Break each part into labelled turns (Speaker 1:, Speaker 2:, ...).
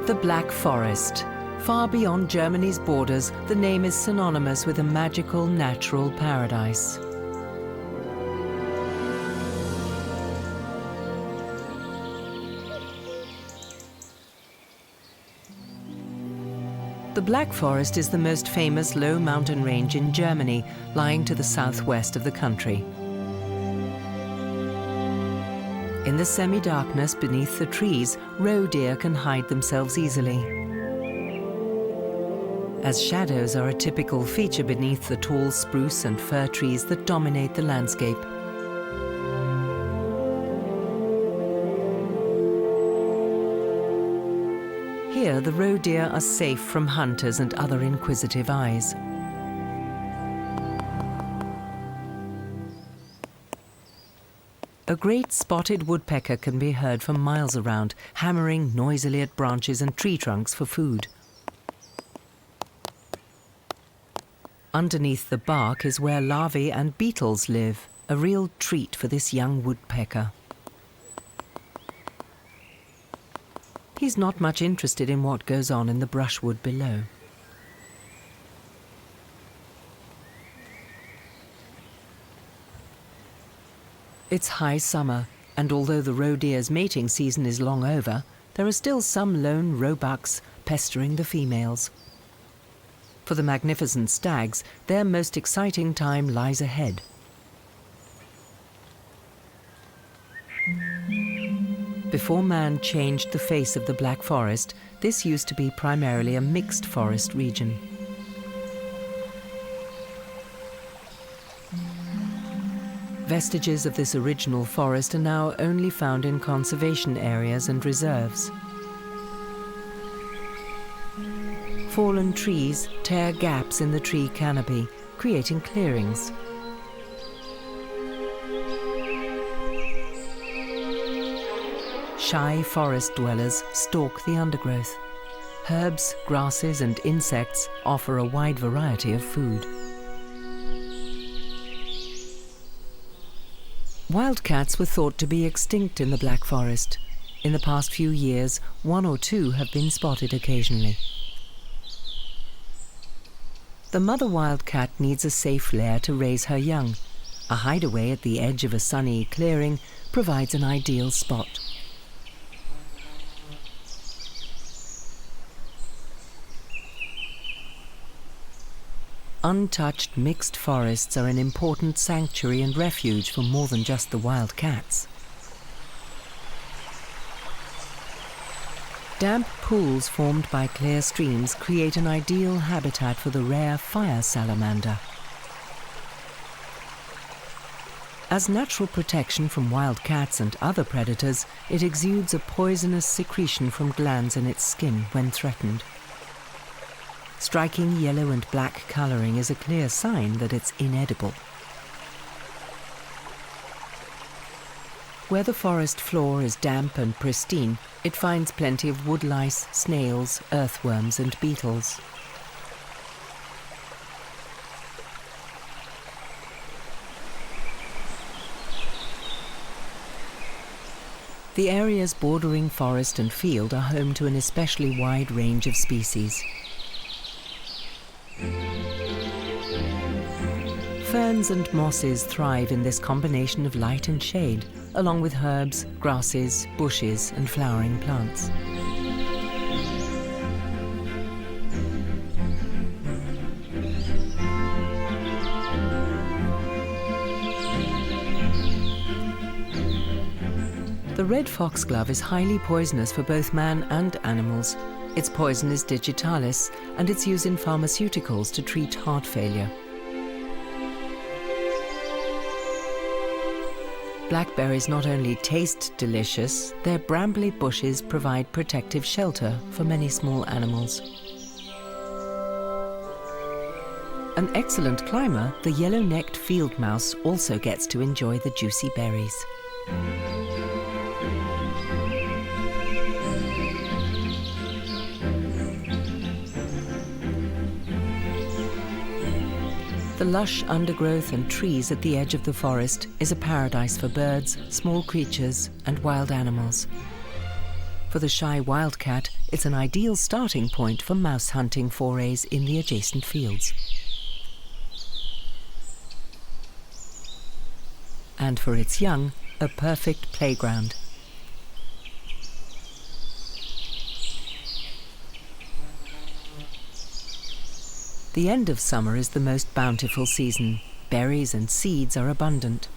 Speaker 1: The Black Forest. Far beyond Germany's borders, the name is synonymous with a magical natural paradise. The Black Forest is the most famous low mountain range in Germany, lying to the southwest of the country. In the semi-darkness beneath the trees, roe deer can hide themselves easily. As shadows are a typical feature beneath the tall spruce and fir trees that dominate the landscape. Here, the roe deer are safe from hunters and other inquisitive eyes. A great spotted woodpecker can be heard for miles around, hammering noisily at branches and tree trunks for food. Underneath the bark is where larvae and beetles live, a real treat for this young woodpecker. He's not much interested in what goes on in the brushwood below. It's high summer, and although the roe deer's mating season is long over, there are still some lone roebucks pestering the females. For the magnificent stags, their most exciting time lies ahead. Before man changed the face of the Black Forest, this used to be primarily a mixed forest region. Vestiges of this original forest are now only found in conservation areas and reserves. Fallen trees tear gaps in the tree canopy, creating clearings. Shy forest dwellers stalk the undergrowth. Herbs, grasses, and insects offer a wide variety of food. Wildcats were thought to be extinct in the Black Forest. In the past few years, 1 or 2 have been spotted occasionally. The mother wildcat needs a safe lair to raise her young. A hideaway at the edge of a sunny clearing provides an ideal spot. Untouched mixed forests are an important sanctuary and refuge for more than just the wild cats. Damp pools formed by clear streams create an ideal habitat for the rare fire salamander. As natural protection from wild cats and other predators, it exudes a poisonous secretion from glands in its skin when threatened. Striking yellow and black coloring is a clear sign that it's inedible. Where the forest floor is damp and pristine, it finds plenty of woodlice, snails, earthworms, and beetles. The areas bordering forest and field are home to an especially wide range of species. Ferns and mosses thrive in this combination of light and shade, along with herbs, grasses, bushes, and flowering plants. The red foxglove is highly poisonous for both man and animals. Its poison is digitalis, and it's used in pharmaceuticals to treat heart failure. Blackberries not only taste delicious, their brambly bushes provide protective shelter for many small animals. An excellent climber, the yellow-necked field mouse also gets to enjoy the juicy berries. The lush undergrowth and trees at the edge of the forest is a paradise for birds, small creatures, and wild animals. For the shy wildcat, it's an ideal starting point for mouse hunting forays in the adjacent fields. And for its young, a perfect playground. The end of summer is the most bountiful season. Berries and seeds are abundant.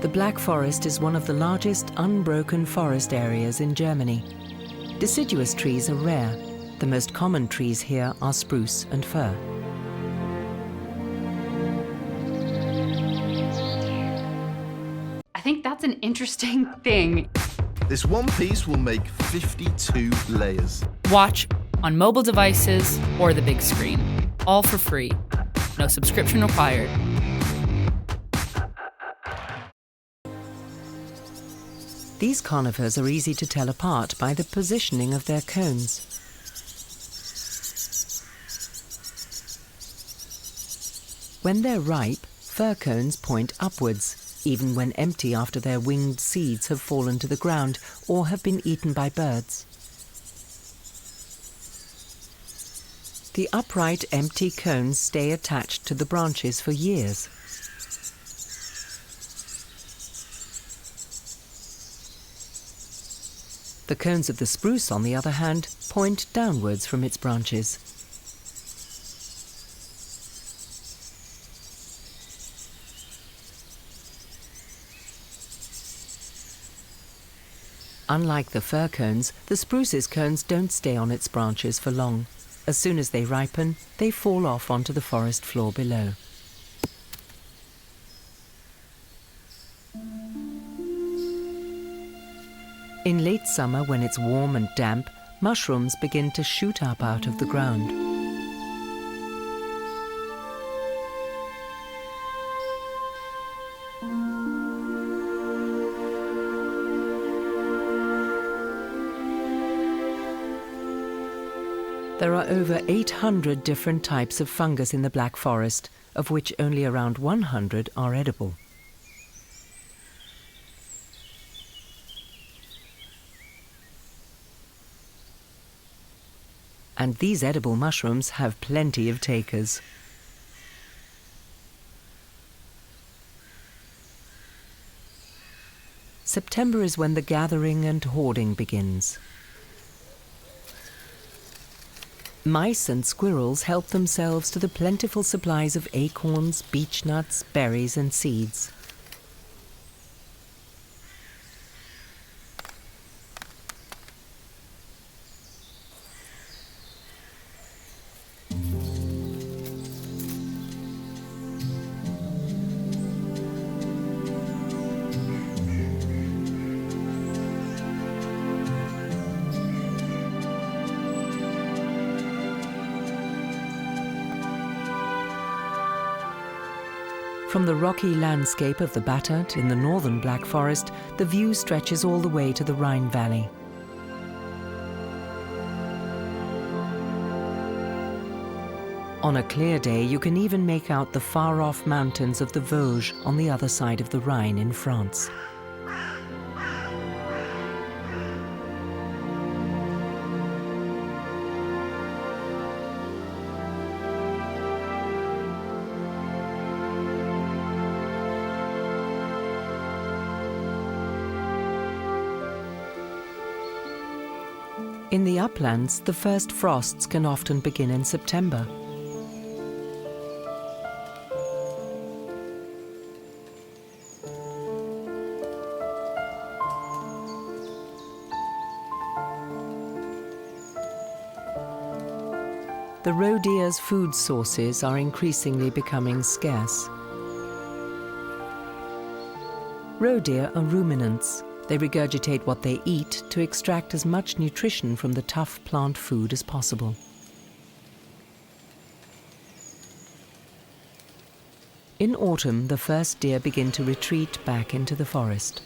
Speaker 1: The Black Forest is one of the largest unbroken forest areas in Germany. Deciduous trees are rare. The most common trees here are spruce and fir.
Speaker 2: I think that's an interesting thing.
Speaker 3: This one piece will make 52 layers.
Speaker 4: Watch on mobile devices or the big screen, all for free. No subscription required.
Speaker 1: These conifers are easy to tell apart by the positioning of their cones. When they're ripe, fir cones point upwards, even when empty after their winged seeds have fallen to the ground or have been eaten by birds. The upright, empty cones stay attached to the branches for years. The cones of the spruce, on the other hand, point downwards from its branches. Unlike the fir cones, the spruce's cones don't stay on its branches for long. As soon as they ripen, they fall off onto the forest floor below. In late summer, when it's warm and damp, mushrooms begin to shoot up out of the ground. There are over 800 different types of fungus in the Black Forest, of which only around 100 are edible. And these edible mushrooms have plenty of takers. September is when the gathering and hoarding begins. Mice and squirrels help themselves to the plentiful supplies of acorns, beechnuts, berries and seeds. From the rocky landscape of the Battert in the northern Black Forest, the view stretches all the way to the Rhine Valley. On a clear day, you can even make out the far-off mountains of the Vosges on the other side of the Rhine in France. In the uplands, the first frosts can often begin in September. The roe deer's food sources are increasingly becoming scarce. Roe deer are ruminants. They regurgitate what they eat to extract as much nutrition from the tough plant food as possible. In autumn, the first deer begin to retreat back into the forest.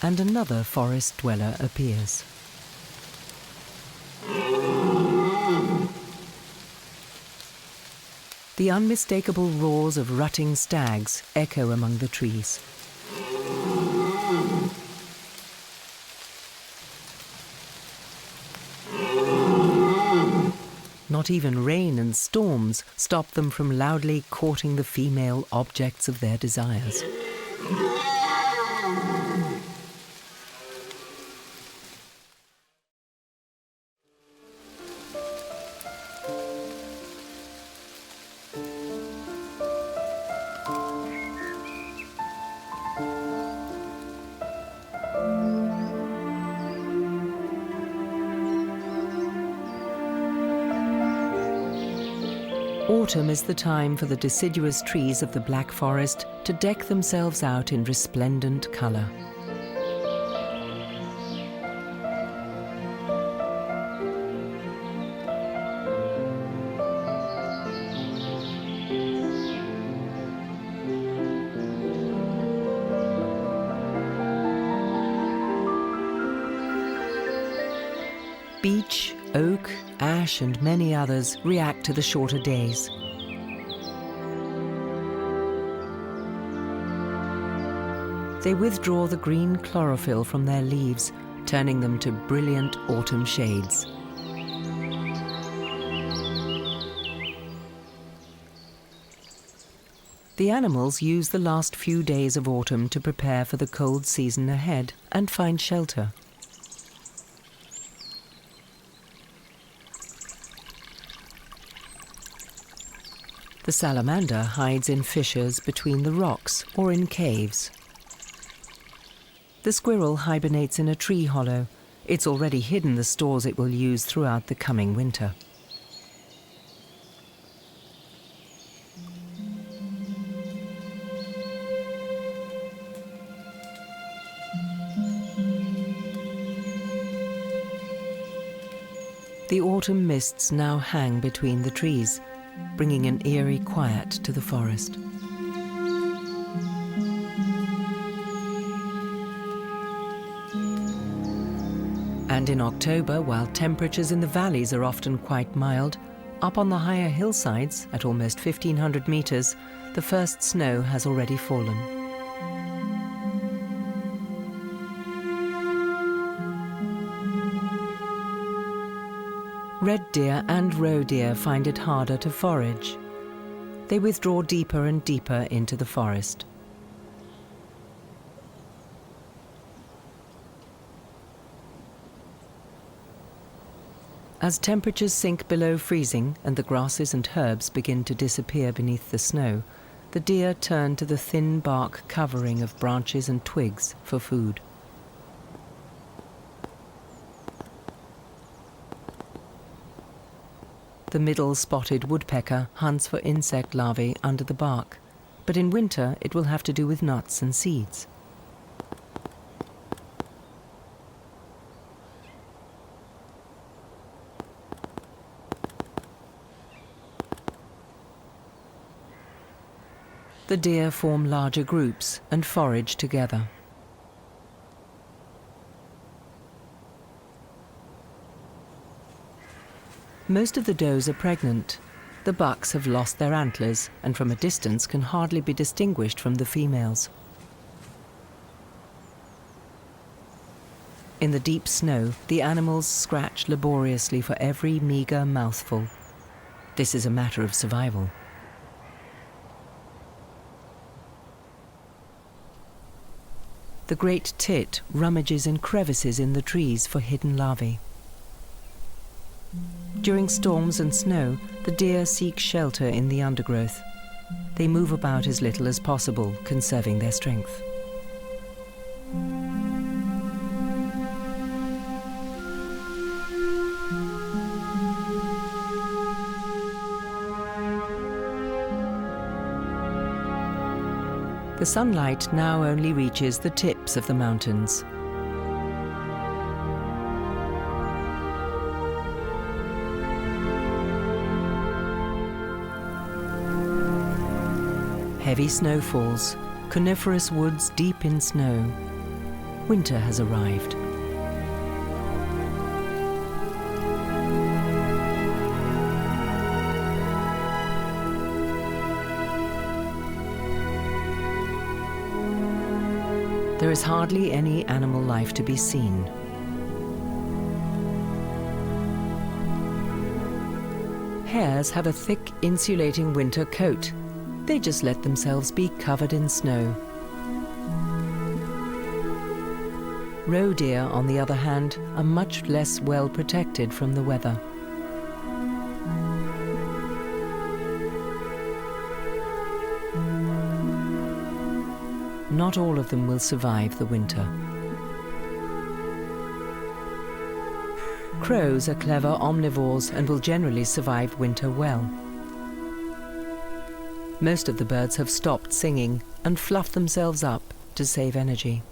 Speaker 1: And another forest dweller appears. The unmistakable roars of rutting stags echo among the trees. Not even rain and storms stop them from loudly courting the female objects of their desires. Autumn is the time for the deciduous trees of the Black Forest to deck themselves out in resplendent colour. Beech, oak, ash and many others react to the shorter days. They withdraw the green chlorophyll from their leaves, turning them to brilliant autumn shades. The animals use the last few days of autumn to prepare for the cold season ahead and find shelter. The salamander hides in fissures between the rocks or in caves. The squirrel hibernates in a tree hollow. It's already hidden the stores it will use throughout the coming winter. The autumn mists now hang between the trees, bringing an eerie quiet to the forest. And in October, while temperatures in the valleys are often quite mild, up on the higher hillsides, at almost 1,500 meters, the first snow has already fallen. Red deer and roe deer find it harder to forage. They withdraw deeper and deeper into the forest. As temperatures sink below freezing and the grasses and herbs begin to disappear beneath the snow, the deer turn to the thin bark covering of branches and twigs for food. The middle-spotted woodpecker hunts for insect larvae under the bark, but in winter it will have to do with nuts and seeds. The deer form larger groups and forage together. Most of the does are pregnant. The bucks have lost their antlers and from a distance can hardly be distinguished from the females. In the deep snow, the animals scratch laboriously for every meager mouthful. This is a matter of survival. The great tit rummages in crevices in the trees for hidden larvae. During storms and snow, the deer seek shelter in the undergrowth. They move about as little as possible, conserving their strength. The sunlight now only reaches the tips of the mountains. Heavy snow falls, coniferous woods deep in snow. Winter has arrived. There is hardly any animal life to be seen. Hares have a thick, insulating winter coat. They just let themselves be covered in snow. Roe deer, on the other hand, are much less well protected from the weather. Not all of them will survive the winter. Crows are clever omnivores and will generally survive winter well. Most of the birds have stopped singing and fluffed themselves up to save energy.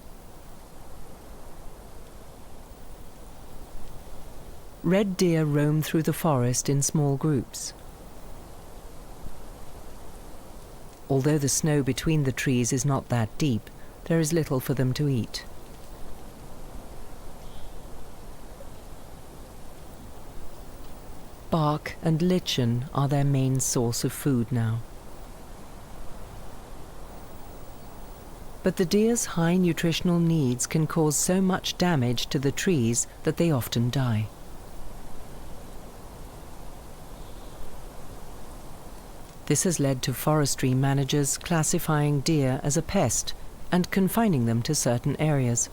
Speaker 1: Red deer roam through the forest in small groups. Although the snow between the trees is not that deep, there is little for them to eat. Bark and lichen are their main source of food now. But the deer's high nutritional needs can cause so much damage to the trees that they often die. This has led to forestry managers classifying deer as a pest and confining them to certain areas.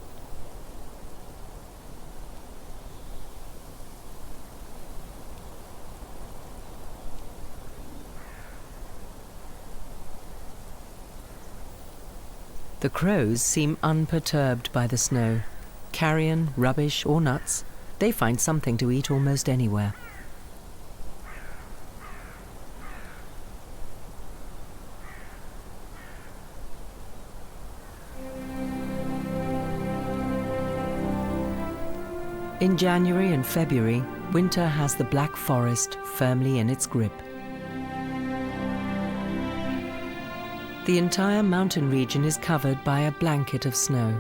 Speaker 1: The crows seem unperturbed by the snow. Carrion, rubbish, or nuts, they find something to eat almost anywhere. In January and February, winter has the Black Forest firmly in its grip. The entire mountain region is covered by a blanket of snow.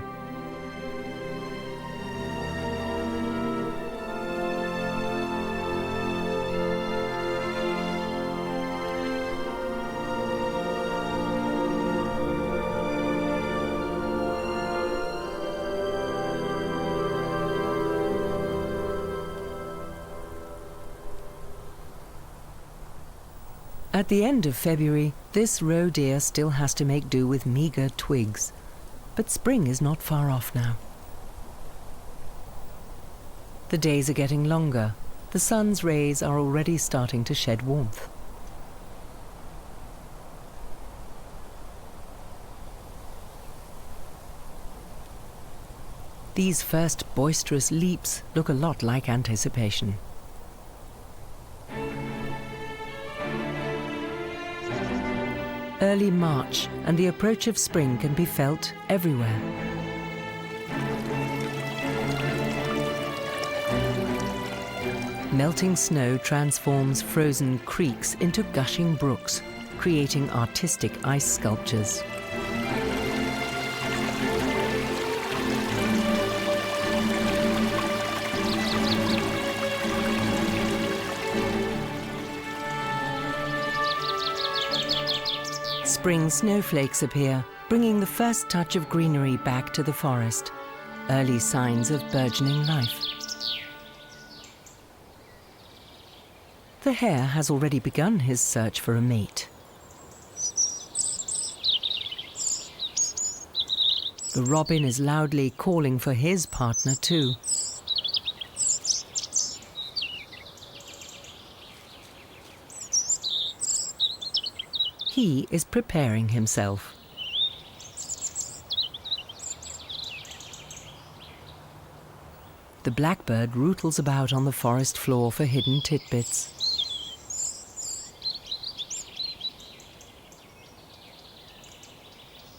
Speaker 1: At the end of February, this roe deer still has to make do with meager twigs, but spring is not far off now. The days are getting longer. The sun's rays are already starting to shed warmth. These first boisterous leaps look a lot like anticipation. Early March and the approach of spring can be felt everywhere. Melting snow transforms frozen creeks into gushing brooks, creating artistic ice sculptures. Spring snowflakes appear, bringing the first touch of greenery back to the forest, early signs of burgeoning life. The hare has already begun his search for a mate. The robin is loudly calling for his partner too. He is preparing himself. The blackbird rootles about on the forest floor for hidden titbits.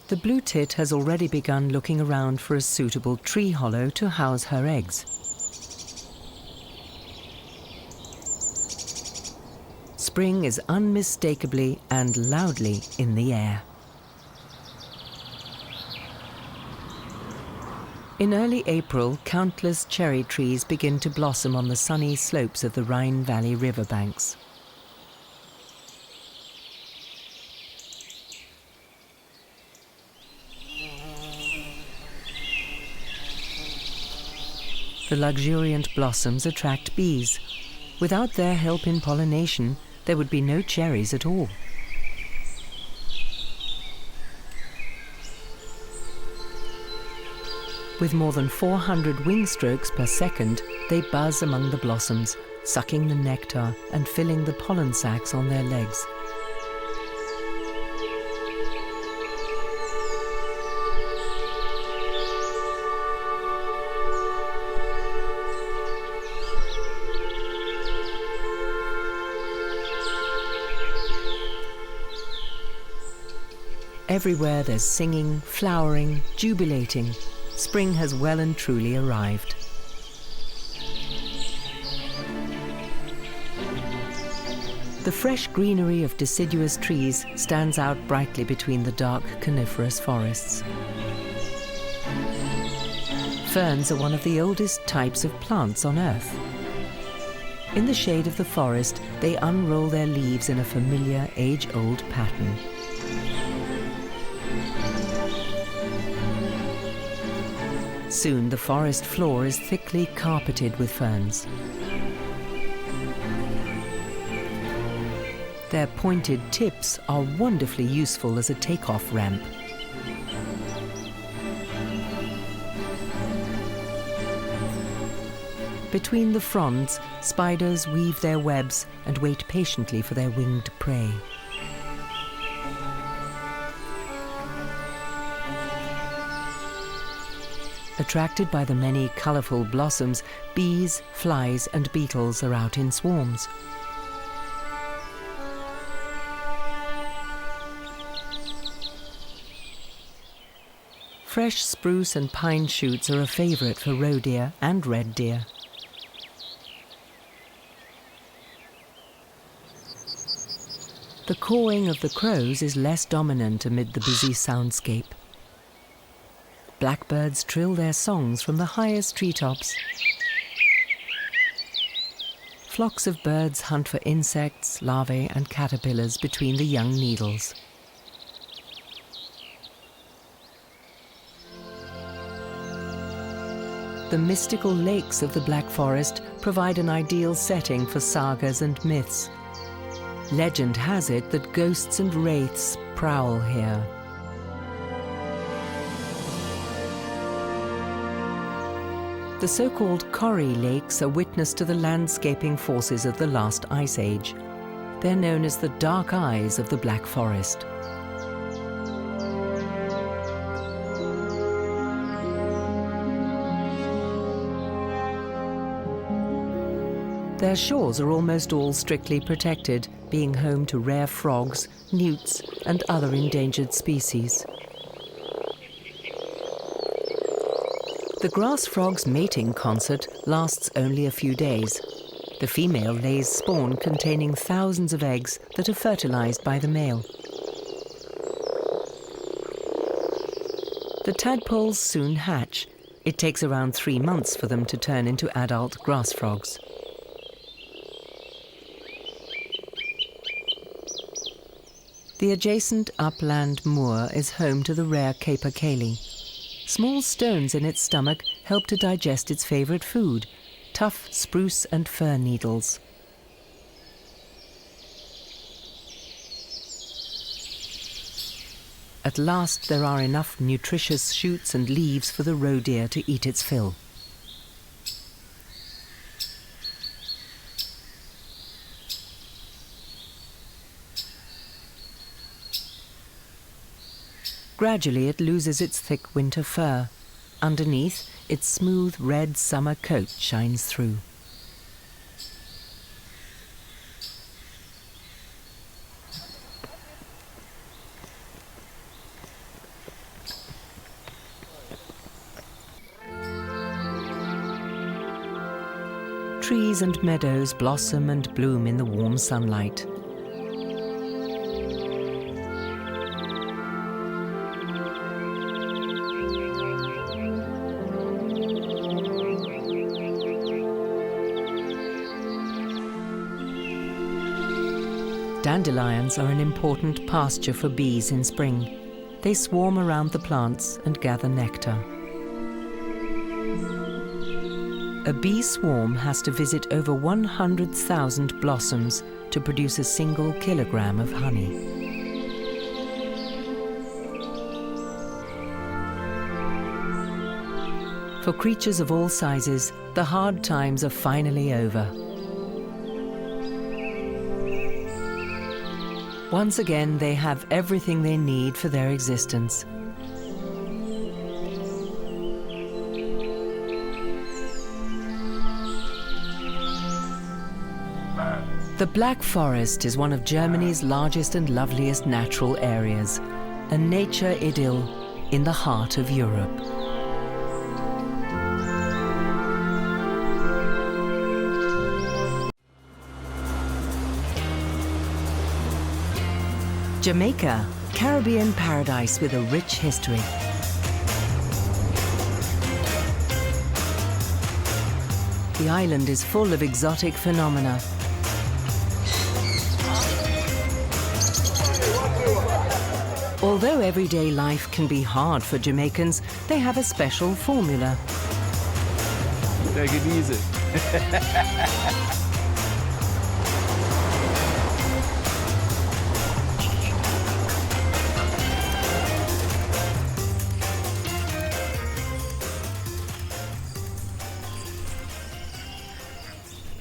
Speaker 1: The blue tit has already begun looking around for a suitable tree hollow to house her eggs. Spring is unmistakably and loudly in the air. In early April, countless cherry trees begin to blossom on the sunny slopes of the Rhine Valley riverbanks. The luxuriant blossoms attract bees. Without their help in pollination, there would be no cherries at all. With more than 400 wing strokes per second, they buzz among the blossoms, sucking the nectar and filling the pollen sacs on their legs. Everywhere there's singing, flowering, jubilating. Spring has well and truly arrived. The fresh greenery of deciduous trees stands out brightly between the dark coniferous forests. Ferns are one of the oldest types of plants on Earth. In the shade of the forest, they unroll their leaves in a familiar, age-old pattern. Soon the forest floor is thickly carpeted with ferns. Their pointed tips are wonderfully useful as a takeoff ramp. Between the fronds, spiders weave their webs and wait patiently for their winged prey. Attracted by the many colourful blossoms, bees, flies and beetles are out in swarms. Fresh spruce and pine shoots are a favourite for roe deer and red deer. The cawing of the crows is less dominant amid the busy soundscape. Blackbirds trill their songs from the highest treetops. Flocks of birds hunt for insects, larvae and caterpillars between the young needles. The mystical lakes of the Black Forest provide an ideal setting for sagas and myths. Legend has it that ghosts and wraiths prowl here. The so-called Corrie lakes are witness to the landscaping forces of the last ice age. They're known as the dark eyes of the Black Forest. Their shores are almost all strictly protected, being home to rare frogs, newts, and other endangered species. The grass frog's mating concert lasts only a few days. The female lays spawn containing thousands of eggs that are fertilized by the male. The tadpoles soon hatch. It takes around 3 months for them to turn into adult grass frogs. The adjacent upland moor is home to the rare capercaillie. Small stones in its stomach help to digest its favorite food, tough spruce and fir needles. At last there are enough nutritious shoots and leaves for the roe deer to eat its fill. Gradually it loses its thick winter fur. Underneath, its smooth red summer coat shines through. Trees and meadows blossom and bloom in the warm sunlight. Dandelions are an important pasture for bees in spring. They swarm around the plants and gather nectar. A bee swarm has to visit over 100,000 blossoms to produce a single kilogram of honey. For creatures of all sizes, the hard times are finally over. Once again, they have everything they need for their existence. The Black Forest is one of Germany's largest and loveliest natural areas, a nature idyll in the heart of Europe. Jamaica, Caribbean paradise with a rich history. The island is full of exotic phenomena. Although everyday life can be hard for Jamaicans, they have a special formula.
Speaker 5: Take it easy.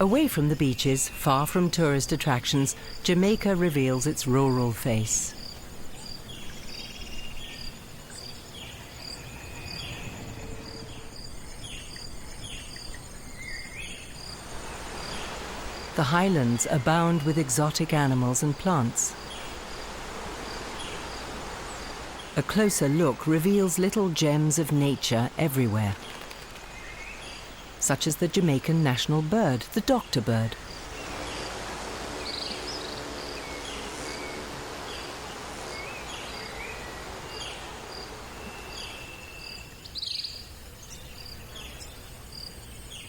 Speaker 1: Away from the beaches, far from tourist attractions, Jamaica reveals its rural face. The highlands abound with exotic animals and plants. A closer look reveals little gems of nature everywhere, such as the Jamaican national bird, the doctor bird.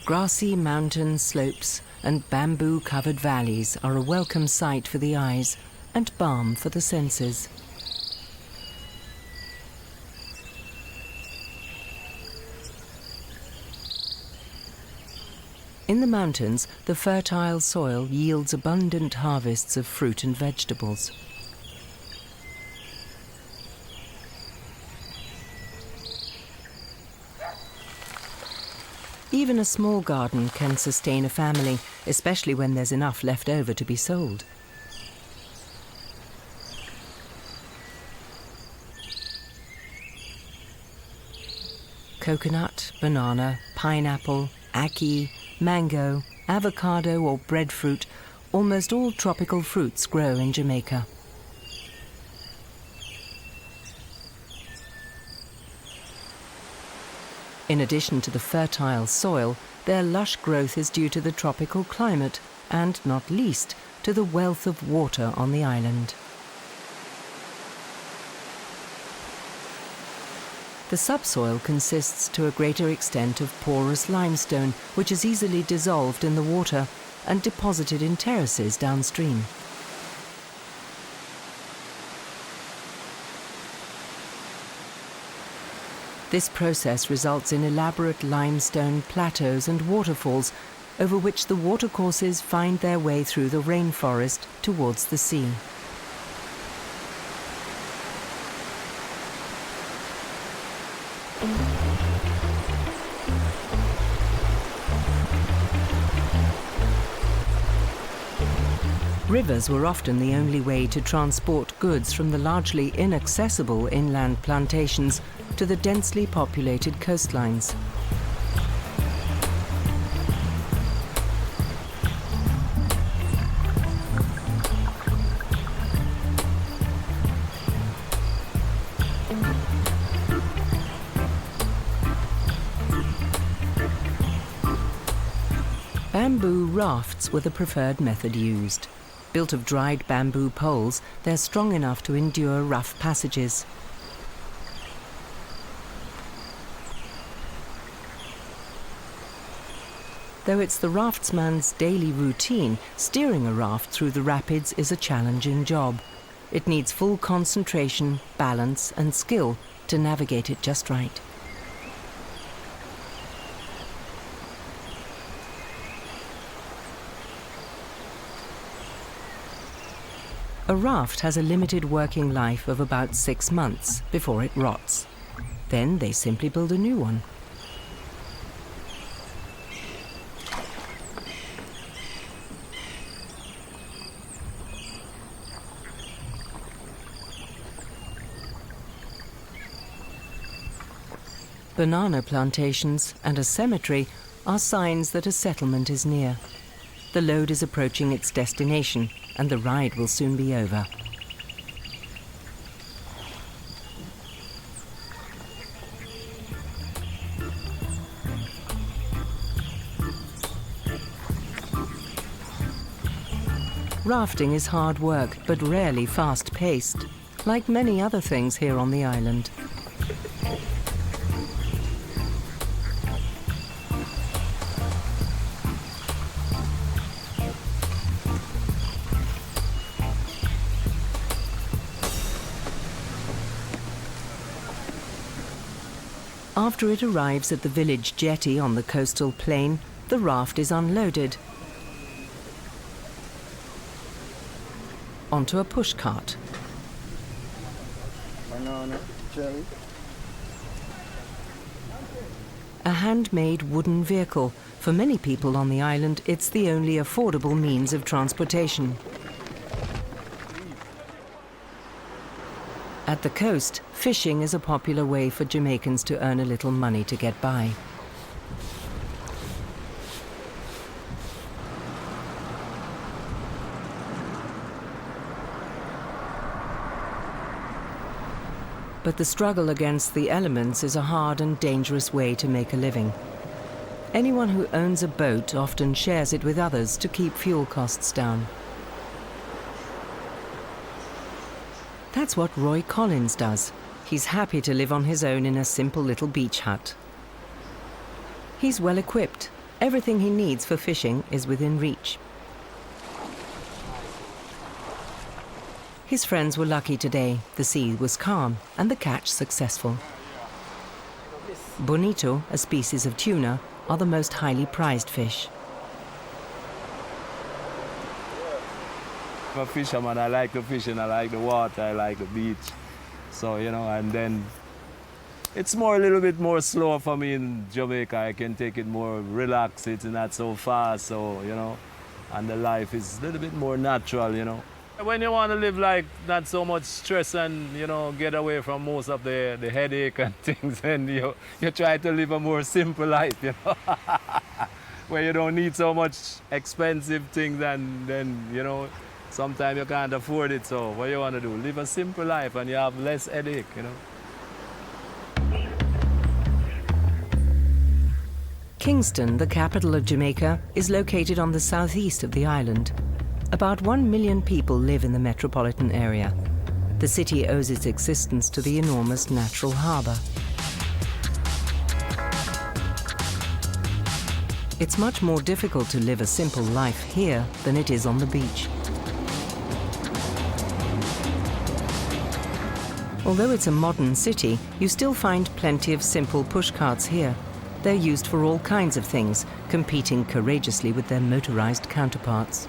Speaker 1: Grassy mountain slopes and bamboo-covered valleys are a welcome sight for the eyes and balm for the senses. In the mountains, the fertile soil yields abundant harvests of fruit and vegetables. Even a small garden can sustain a family, especially when there's enough left over to be sold. Coconut, banana, pineapple, ackee, mango, avocado or breadfruit, almost all tropical fruits grow in Jamaica. In addition to the fertile soil, their lush growth is due to the tropical climate and, not least, to the wealth of water on the island. The subsoil consists to a greater extent of porous limestone, which is easily dissolved in the water and deposited in terraces downstream. This process results in elaborate limestone plateaus and waterfalls, over which the watercourses find their way through the rainforest towards the sea. Rivers were often the only way to transport goods from the largely inaccessible inland plantations to the densely populated coastlines. Bamboo rafts were the preferred method used. Built of dried bamboo poles, they're strong enough to endure rough passages. Though it's the raftsman's daily routine, steering a raft through the rapids is a challenging job. It needs full concentration, balance, and skill to navigate it just right. A raft has a limited working life of about 6 months before it rots. Then they simply build a new one. Banana plantations and a cemetery are signs that a settlement is near. The load is approaching its destination, and the ride will soon be over. Rafting is hard work, but rarely fast-paced, like many other things here on the island. After it arrives at the village jetty on the coastal plain, the raft is unloaded onto a pushcart.
Speaker 6: Banana, cherry.
Speaker 1: A handmade wooden vehicle. For many people on the island, it's the only affordable means of transportation. At the coast, fishing is a popular way for Jamaicans to earn a little money to get by. But the struggle against the elements is a hard and dangerous way to make a living. Anyone who owns a boat often shares it with others to keep fuel costs down. That's what Roy Collins does. He's happy to live on his own in a simple little beach hut. He's well equipped. Everything he needs for fishing is within reach. His friends were lucky today. The sea was calm and the catch successful. Bonito, a species of tuna, are the most highly prized fish.
Speaker 5: I'm a fisherman. I like the fishing, I like the water, I like the beach. So, you know, and then it's a little bit more slow for me in Jamaica. I can take it more relaxed, it's not so fast, so, you know, and the life is a little bit more natural, you know. When you want to live like not so much stress and, you know, get away from most of the headache and things, and you try to live a more simple life, you know, where you don't need so much expensive things, and then, you know, sometimes you can't afford it. So what you want to do? Live a simple life and you have less headache, you know.
Speaker 1: Kingston, the capital of Jamaica, is located on the southeast of the island. About 1 million people live in the metropolitan area. The city owes its existence to the enormous natural harbour. It's much more difficult to live a simple life here than it is on the beach. Although it's a modern city, you still find plenty of simple pushcarts here. They're used for all kinds of things, competing courageously with their motorized counterparts.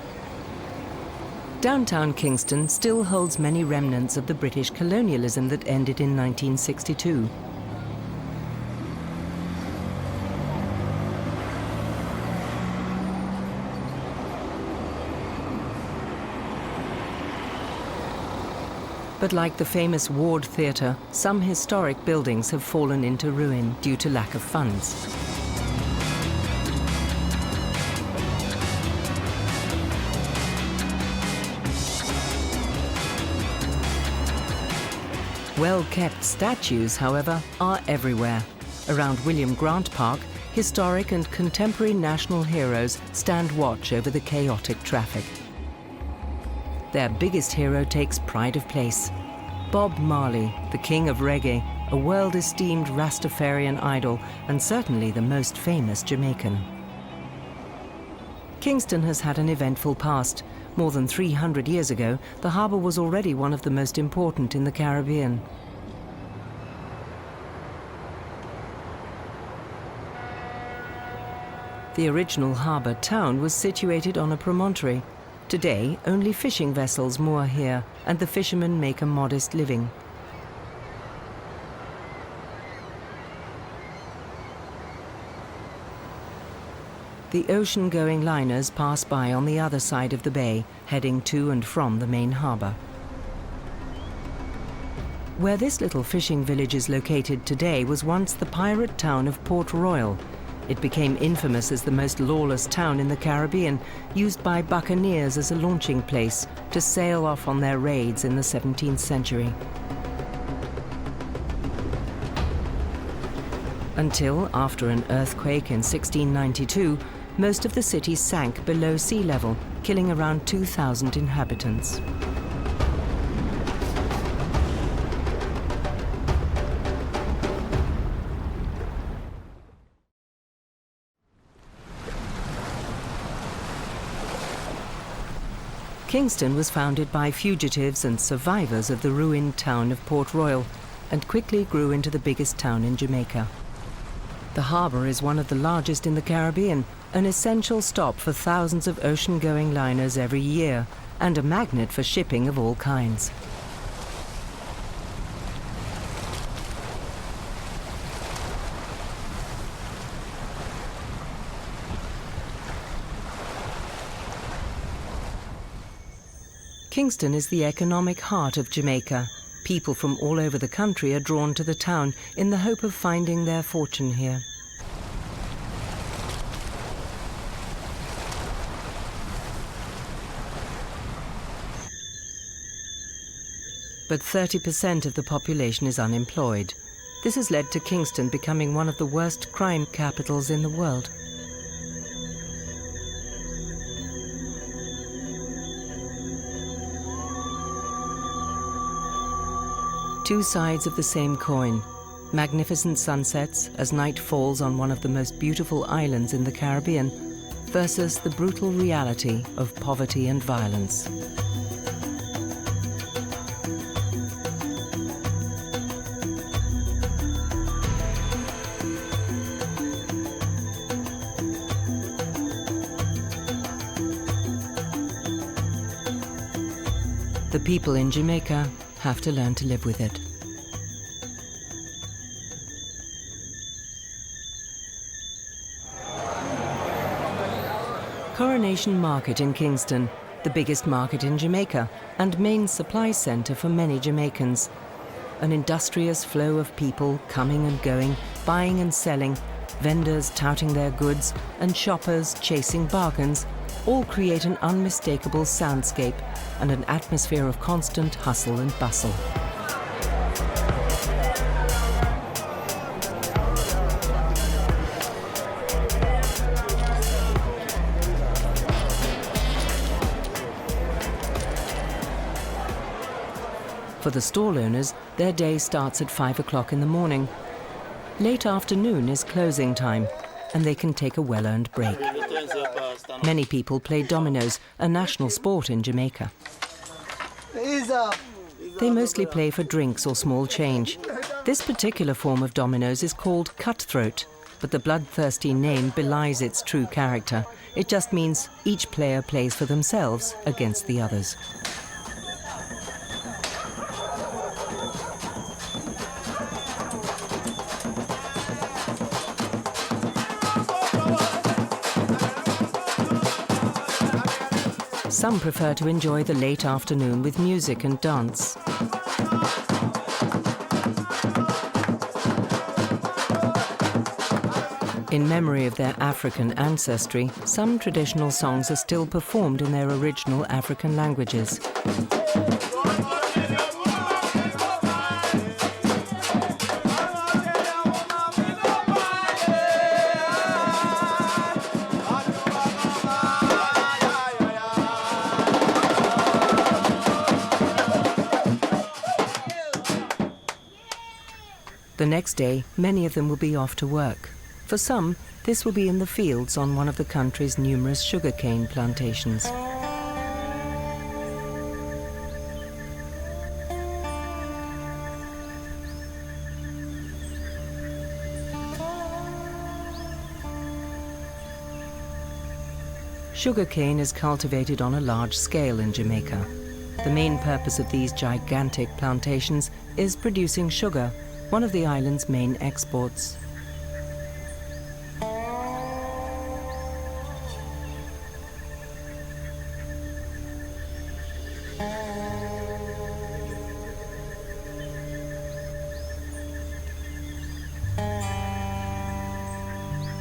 Speaker 1: Downtown Kingston still holds many remnants of the British colonialism that ended in 1962. But like the famous Ward Theatre, some historic buildings have fallen into ruin due to lack of funds. Well-kept statues, however, are everywhere. Around William Grant Park, historic and contemporary national heroes stand watch over the chaotic traffic. Their biggest hero takes pride of place. Bob Marley, the king of reggae, a world-esteemed Rastafarian idol, and certainly the most famous Jamaican. Kingston has had an eventful past. More than 300 years ago, the harbour was already one of the most important in the Caribbean. The original harbour town was situated on a promontory. Today, only fishing vessels moor here, and the fishermen make a modest living. The ocean-going liners pass by on the other side of the bay, heading to and from the main harbour. Where this little fishing village is located today was once the pirate town of Port Royal. It became infamous as the most lawless town in the Caribbean, used by buccaneers as a launching place to sail off on their raids in the 17th century. Until, after an earthquake in 1692, most of the city sank below sea level, killing around 2,000 inhabitants. Kingston was founded by fugitives and survivors of the ruined town of Port Royal and quickly grew into the biggest town in Jamaica. The harbour is one of the largest in the Caribbean, an essential stop for thousands of ocean-going liners every year, and a magnet for shipping of all kinds. Kingston is the economic heart of Jamaica. People from all over the country are drawn to the town in the hope of finding their fortune here. But 30% of the population is unemployed. This has led to Kingston becoming one of the worst crime capitals in the world. Two sides of the same coin. Magnificent sunsets as night falls on one of the most beautiful islands in the Caribbean versus the brutal reality of poverty and violence. The people in Jamaica have to learn to live with it. Coronation Market in Kingston, the biggest market in Jamaica and main supply centre for many Jamaicans. An industrious flow of people coming and going, buying and selling, vendors touting their goods and shoppers chasing bargains, all create an unmistakable soundscape and an atmosphere of constant hustle and bustle. For the stall owners, their day starts at 5 o'clock in the morning. Late afternoon is closing time, and they can take a well-earned break. Many people play dominoes, a national sport in Jamaica. They mostly play for drinks or small change. This particular form of dominoes is called cutthroat, but the bloodthirsty name belies its true character. It just means each player plays for themselves against the others. Some prefer to enjoy the late afternoon with music and dance. In memory of their African ancestry, some traditional songs are still performed in their original African languages. The next day, many of them will be off to work. For some, this will be in the fields on one of the country's numerous sugarcane plantations. Sugarcane is cultivated on a large scale in Jamaica. The main purpose of these gigantic plantations is producing sugar, one of the island's main exports.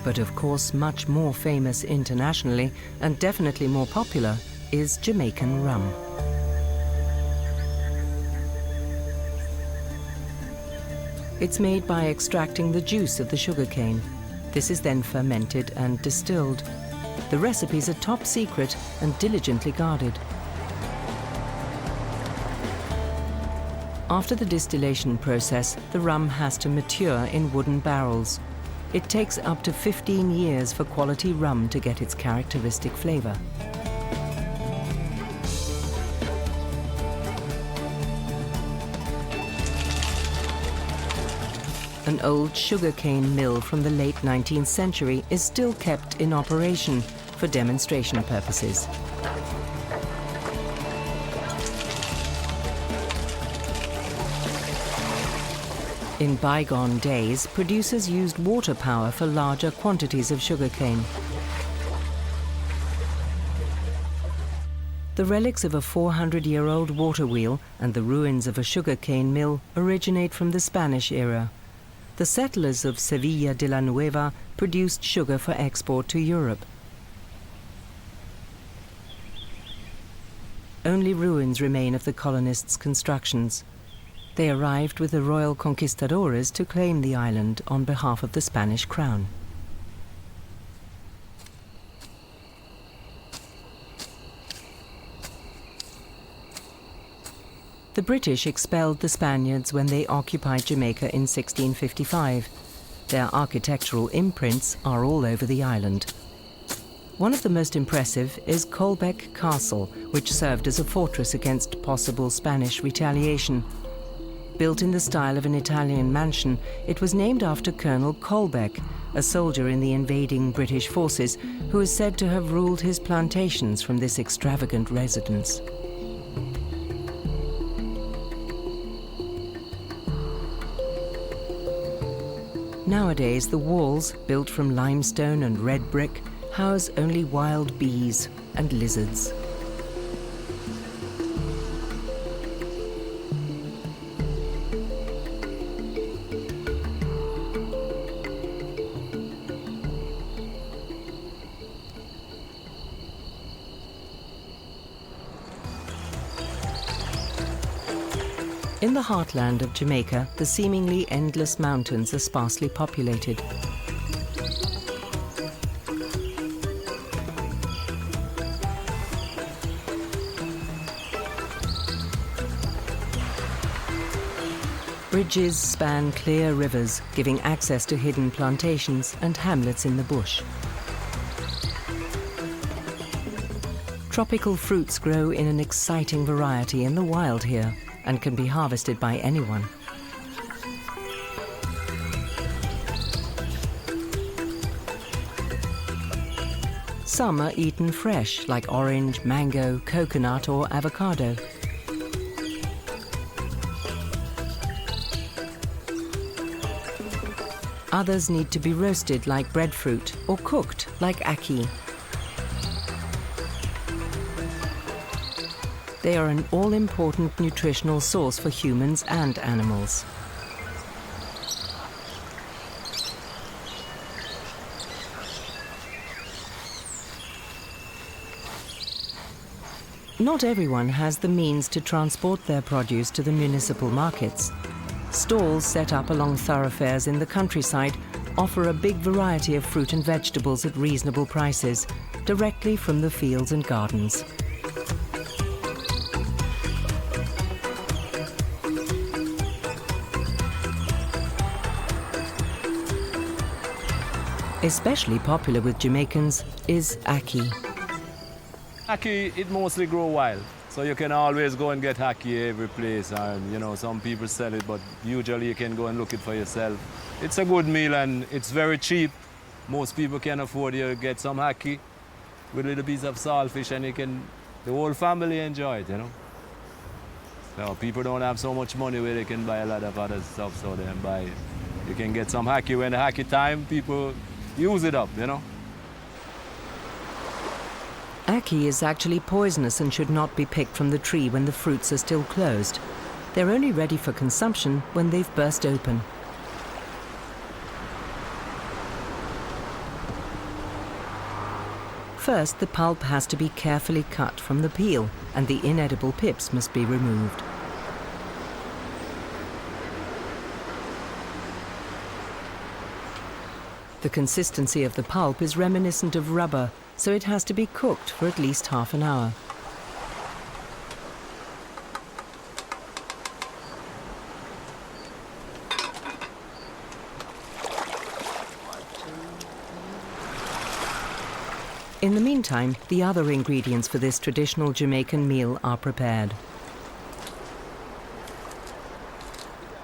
Speaker 1: But of course, much more famous internationally and definitely more popular is Jamaican rum. It's made by extracting the juice of the sugarcane. This is then fermented and distilled. The recipes are top secret and diligently guarded. After the distillation process, the rum has to mature in wooden barrels. It takes up to 15 years for quality rum to get its characteristic flavor. An old sugarcane mill from the late 19th century is still kept in operation for demonstration purposes. In bygone days, producers used water power for larger quantities of sugarcane. The relics of a 400-year-old water wheel and the ruins of a sugarcane mill originate from the Spanish era. The settlers of Sevilla de la Nueva produced sugar for export to Europe. Only ruins remain of the colonists' constructions. They arrived with the royal conquistadores to claim the island on behalf of the Spanish crown. The British expelled the Spaniards when they occupied Jamaica in 1655. Their architectural imprints are all over the island. One of the most impressive is Colbeck Castle, which served as a fortress against possible Spanish retaliation. Built in the style of an Italian mansion, it was named after Colonel Colbeck, a soldier in the invading British forces who is said to have ruled his plantations from this extravagant residence. Nowadays, the walls, built from limestone and red brick, house only wild bees and lizards. In the heartland of Jamaica, the seemingly endless mountains are sparsely populated. Bridges span clear rivers, giving access to hidden plantations and hamlets in the bush. Tropical fruits grow in an exciting variety in the wild here, and can be harvested by anyone. Some are eaten fresh, like orange, mango, coconut, or avocado. Others need to be roasted like breadfruit or cooked like ackee. They are an all-important nutritional source for humans and animals. Not everyone has the means to transport their produce to the municipal markets. Stalls set up along thoroughfares in the countryside offer a big variety of fruit and vegetables at reasonable prices, directly from the fields and gardens. Especially popular with Jamaicans is ackee.
Speaker 5: Ackee, it mostly grow wild, so you can always go and get ackee every place, and you know, some people sell it, but usually you can go and look it for yourself. It's a good meal and it's very cheap. Most people can afford to get some ackee, with a little piece of saltfish, and the whole family enjoy it, you know. So people don't have so much money where they can buy a lot of other stuff, so they can buy, you can get some hacky. When the hacky time, people use it up, you know.
Speaker 1: Ackee is actually poisonous and should not be picked from the tree when the fruits are still closed. They're only ready for consumption when they've burst open. First, the pulp has to be carefully cut from the peel, and the inedible pips must be removed. The consistency of the pulp is reminiscent of rubber, so it has to be cooked for at least half an hour. In the meantime, the other ingredients for this traditional Jamaican meal are prepared.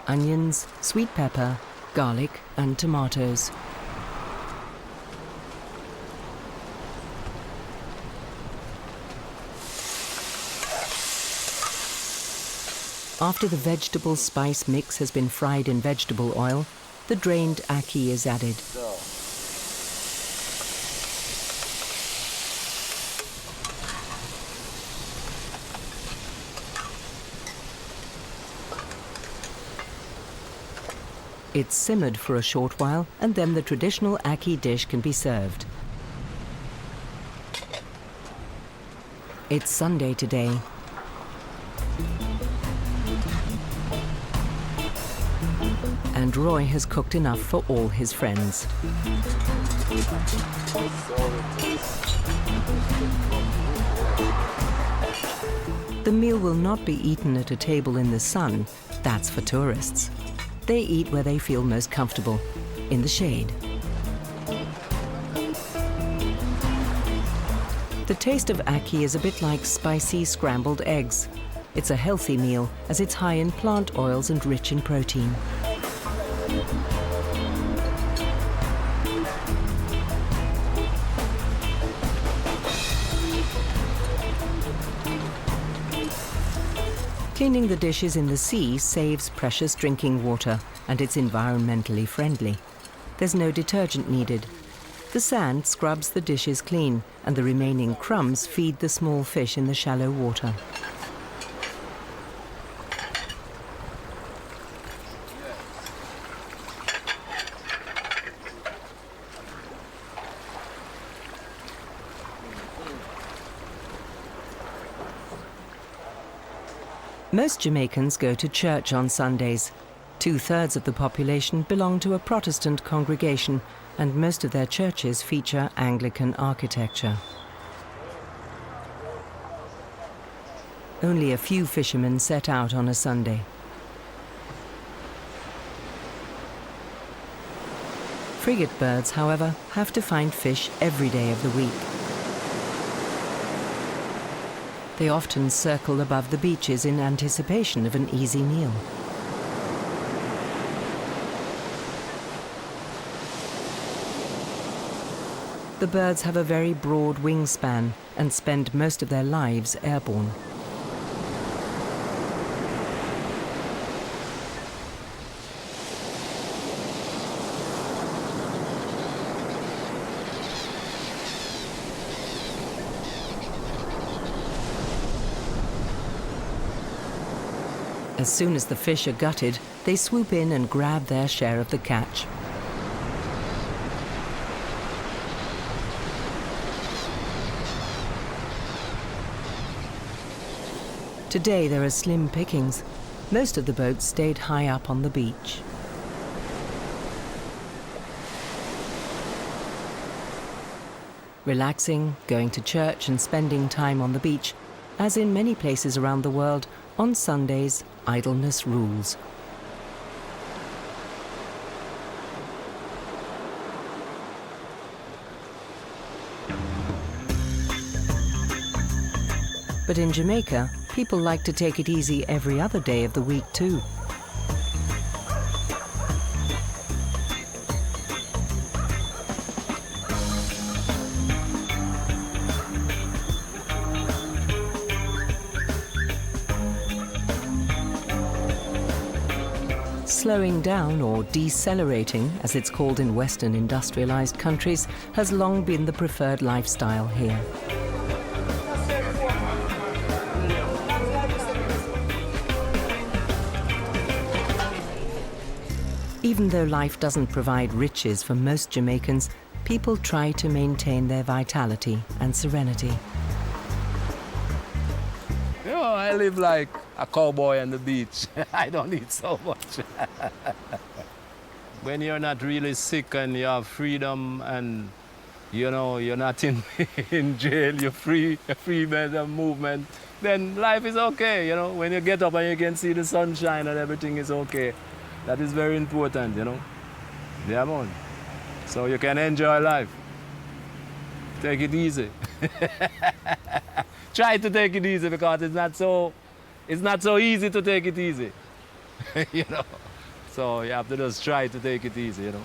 Speaker 1: Onions, sweet pepper, garlic, and tomatoes. After the vegetable spice mix has been fried in vegetable oil, the drained ackee is added. It's simmered for a short while, and then the traditional ackee dish can be served. It's Sunday today. And Roy has cooked enough for all his friends. The meal will not be eaten at a table in the sun. That's for tourists. They eat where they feel most comfortable, in the shade. The taste of ackee is a bit like spicy scrambled eggs. It's a healthy meal, as it's high in plant oils and rich in protein. Cleaning the dishes in the sea saves precious drinking water, and it's environmentally friendly. There's no detergent needed. The sand scrubs the dishes clean, and the remaining crumbs feed the small fish in the shallow water. Most Jamaicans go to church on Sundays. 2/3 of the population belong to a Protestant congregation, and most of their churches feature Anglican architecture. Only a few fishermen set out on a Sunday. Frigate birds, however, have to find fish every day of the week. They often circle above the beaches in anticipation of an easy meal. The birds have a very broad wingspan and spend most of their lives airborne. As soon as the fish are gutted, they swoop in and grab their share of the catch. Today there are slim pickings. Most of the boats stayed high up on the beach. Relaxing, going to church and spending time on the beach. As in many places around the world, on Sundays, idleness rules. But in Jamaica, people like to take it easy every other day of the week too. Slowing down, or decelerating, as it's called in Western industrialized countries, has long been the preferred lifestyle here. Even though life doesn't provide riches for most Jamaicans, people try to maintain their vitality and serenity.
Speaker 5: You know, I live like a cowboy on the beach. I don't need so much. When you're not really sick and you have freedom and, you know, you're not in jail, you're free of movement, then life is okay, you know. When you get up and you can see the sunshine and everything is okay, that is very important, you know. Yeah, man. So you can enjoy life. Take it easy. Try to take it easy because it's not so easy to take it easy. You know. So you have to just try to take it easy, you know.